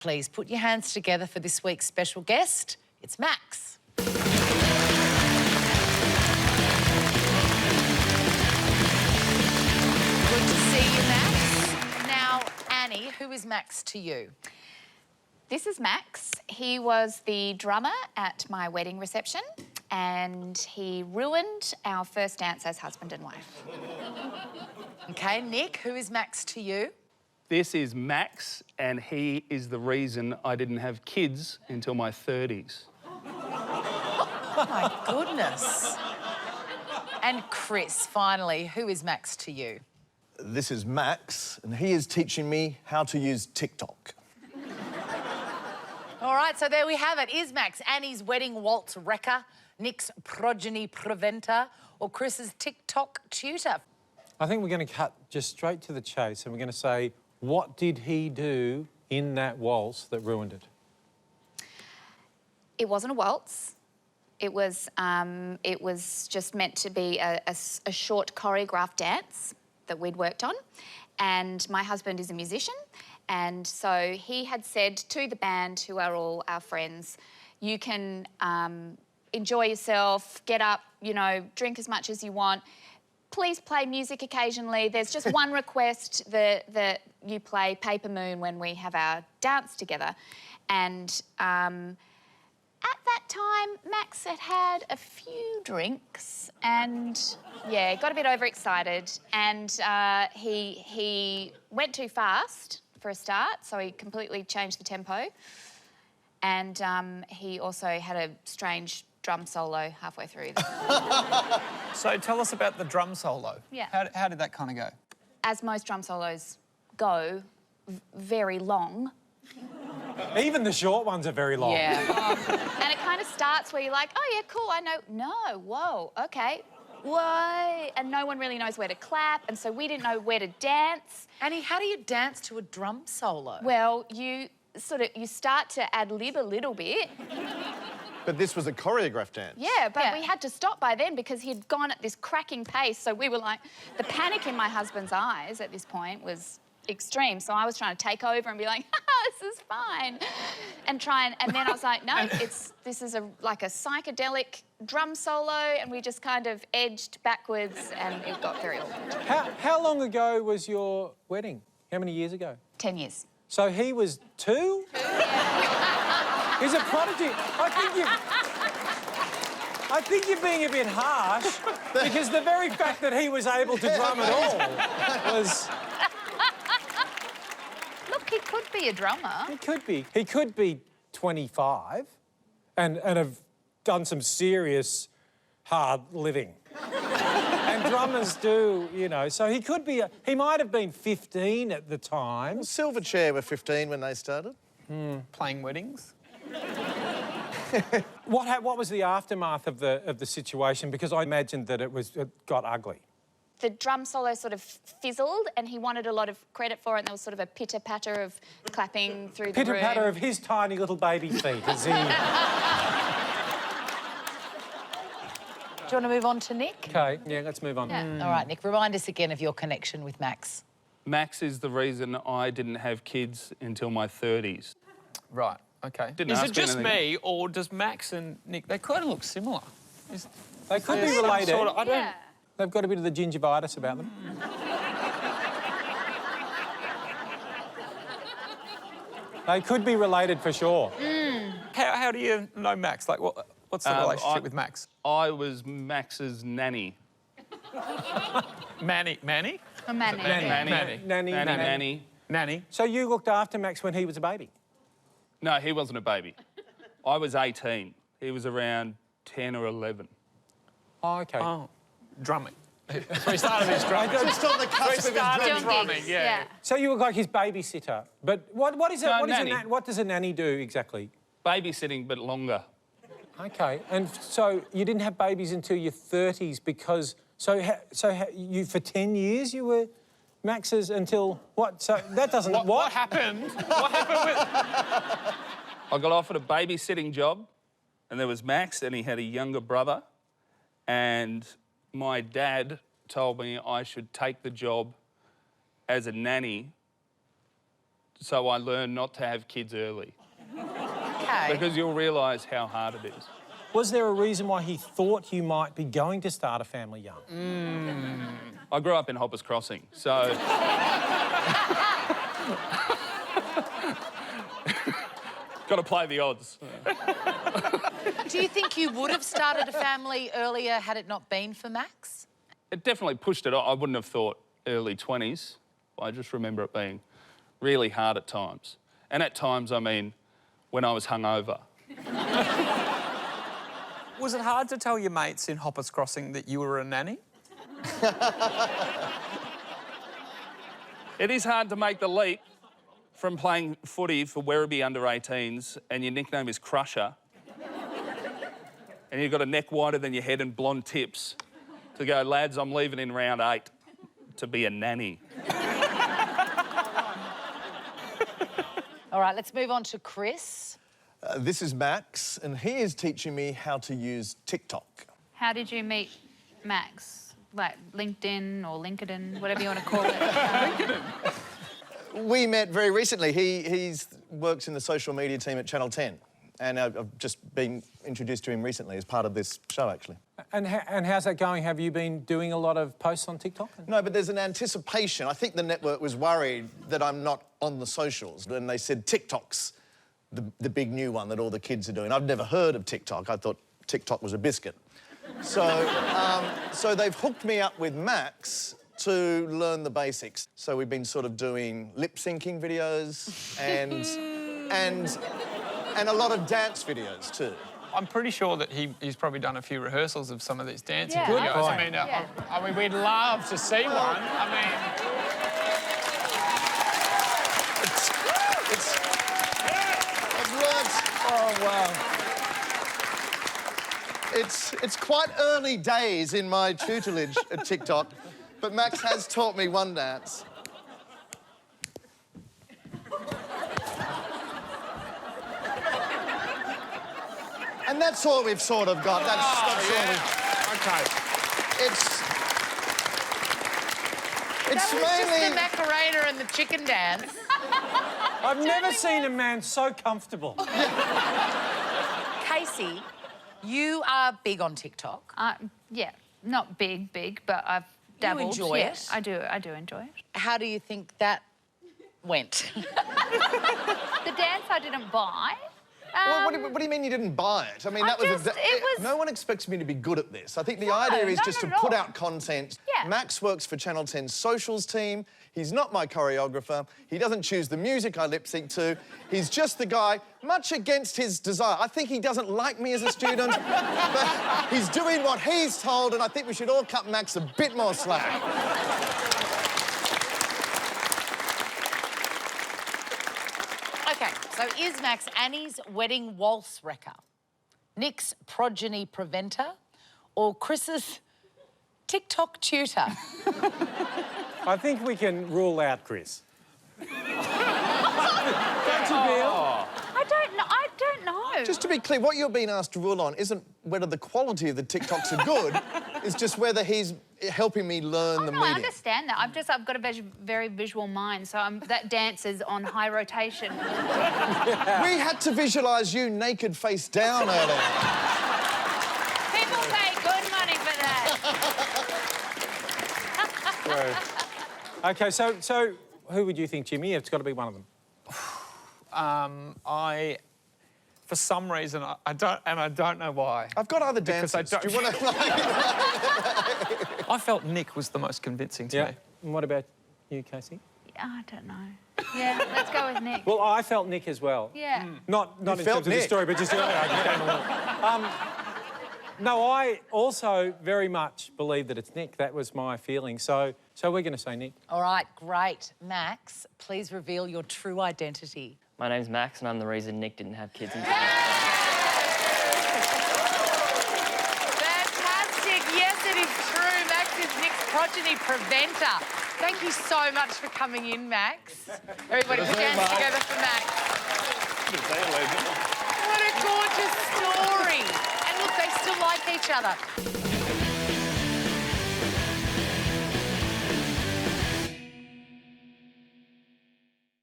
Please put your hands together for this week's special guest. It's Max. Good to see you, Max. Now, Annie, who is Max to you? This is Max. He was the drummer at my wedding reception and he ruined our first dance as husband and wife. OK, Nick, who is Max to you? This is Max, and he is the reason I didn't have kids until my 30s. Oh, my goodness. And Chris, finally, who is Max to you? This is Max, and he is teaching me how to use TikTok. All right, so there we have it. Is Max Annie's wedding waltz wrecker, Nick's progeny preventer, or Chris's TikTok tutor? I think we're going to cut just straight to the chase and we're going to say, what did he do in that waltz that ruined it? It wasn't a waltz. It was just meant to be a short choreographed dance that we'd worked on. And my husband is a musician. And so he had said to the band, who are all our friends, you can enjoy yourself, get up, you know, drink as much as you want. Please play music occasionally. There's just one request that you play Paper Moon when we have our dance together. And at that time, Max had had a few drinks and, yeah, got a bit overexcited. And he went too fast for a start, so he completely changed the tempo. And he also had a strange drum solo halfway through. So tell us about the drum solo. Yeah. How did that kind of go? As most drum solos go, very long. Even the short ones are very long. Yeah. And it kind of starts where you're like, oh, yeah, cool, I know. No, whoa, OK. Whoa. And no one really knows where to clap, and so we didn't know where to dance. Annie, how do you dance to a drum solo? Well, you start to ad-lib a little bit. But this was a choreographed dance. Yeah, but we had to stop by then because he'd gone at this cracking pace, so we were like... The panic in my husband's eyes at this point was extreme, so I was trying to take over and be like, this is fine, and and then I was like, no, this is like a psychedelic drum solo, and we just kind of edged backwards and it got very awkward. How long ago was your wedding? How many years ago? 10 years. So he was 2? He's a prodigy. I think you're being a bit harsh because the very fact that he was able to drum at all was... Look, he could be a drummer. He could be. He could be 25 and have done some serious hard living. And drummers do, you know, so he could be... He might have been 15 at the time. Silverchair were 15 when they started. Playing weddings? What was the aftermath of the situation? Because I imagined that it got ugly. The drum solo sort of fizzled and he wanted a lot of credit for it, and there was sort of a pitter-patter of clapping through the room. Pitter-patter of his tiny little baby feet as he... Do you want to move on to Nick? OK, yeah, let's move on. Yeah. All right, Nick, remind us again of your connection with Max. Max is the reason I didn't have kids until my 30s. Right, OK. Didn't Is ask it just anything. me, or does Max and Nick... They kind of look similar. They could be related. Sort of, I don't... Yeah. They've got a bit of the gingivitis about them. They could be related for sure. How do you know Max? Like, what's the relationship with Max? I was Max's nanny. Manny? A Manny. Nanny. So you looked after Max when he was a baby? No, he wasn't a baby. I was 18. He was around 10 or 11. Oh, OK. Oh, drumming. So he started his drumming. Just on the cusp of his Doing drumming, gigs, yeah. So you were like his babysitter. But what is it? No, What does nanny. a nanny do exactly? Babysitting, but longer. OK. And so you didn't have babies until your 30s because... So you, for 10 years, you were Max's until... What? So that doesn't... What happened? What happened with... I got offered a babysitting job, and there was Max, and he had a younger brother, and my dad told me I should take the job as a nanny so I learned not to have kids early. Okay. Because you'll realise how hard it is. Was there a reason why he thought you might be going to start a family young? I grew up in Hoppers Crossing, so... Got to play the odds. Do you think you would have started a family earlier had it not been for Max? It definitely pushed it on. I wouldn't have thought early 20s. I just remember it being really hard at times. And at times, I mean, when I was hungover. Was it hard to tell your mates in Hoppers Crossing that you were a nanny? It is hard to make the leap from playing footy for Werribee under-18s and your nickname is Crusher and you've got a neck wider than your head and blonde tips to go, lads, I'm leaving in round 8 to be a nanny. All right, let's move on to Chris. This is Max, and he is teaching me how to use TikTok. How did you meet Max? Like LinkedIn or LinkedIn, whatever you want to call it. We met very recently. He works in the social media team at Channel 10, and I've just been introduced to him recently as part of this show, actually. And how's that going? Have you been doing a lot of posts on TikTok? No, but there's an anticipation. I think the network was worried that I'm not on the socials, and they said TikTok's the big new one that all the kids are doing. I've never heard of TikTok. I thought TikTok was a biscuit. So, so they've hooked me up with Max to learn the basics. So we've been sort of doing lip-syncing videos and a lot of dance videos too. I'm pretty sure that he's probably done a few rehearsals of some of these dancing Yeah. videos. Good I mean, I mean, we'd love to see one. I mean... It works. Oh, wow. It's quite early days in my tutelage at TikTok, but Max has taught me one dance. And that's all we've sort of got. That's all Okay. it's That was just mainly... the Macarena and the chicken dance. I've never seen a man so comfortable. Casey, you are big on TikTok. Yeah, not big, but I've dabbled. enjoy Yeah, it? I do enjoy it. How do you think that went? The dance I didn't buy. What do you mean you didn't buy it? I mean, that was... it was... No one expects me to be good at this. I think the idea is just to not at put all. out content. Yeah. Max works for Channel 10's socials team. He's not my choreographer. He doesn't choose the music I lip-sync to. He's just the guy, much against his desire. I think he doesn't like me as a student, but he's doing what he's told, and I think we should all cut Max a bit more slack. Okay, so is Max Annie's wedding waltz wrecker, Nick's progeny preventer, or Chris's TikTok tutor? I think we can rule out Chris. Don't you, Bill? I don't know. Just to be clear, what you're being asked to rule on isn't whether the quality of the TikToks are good, it's just whether he's helping me learn the No, meaning. I understand that. I've got a very visual mind, so that dance is on high rotation. We had to visualise you naked face down earlier. People pay good money for that. OK, so who would you think, Jimmy? It's got to be one of them. For some reason, I don't know why. I've got other Because dances. I Do you want to... I felt Nick was the most convincing to me. And what about you, Casey? I don't know. Yeah, let's go with Nick. Well, I felt Nick as well. Yeah. Not in felt terms of this Nick? story, but just earlier I just came along. No, I also very much believe that it's Nick. That was my feeling. So we're going to say Nick. All right, great. Max, please reveal your true identity. My name's Max, and I'm the reason Nick didn't have kids in Fantastic. Yes, it is true. Max is Nick's progeny preventer. Thank you so much for coming in, Max. Everybody put your hands together for Max. What a gorgeous story. And look, they still like each other.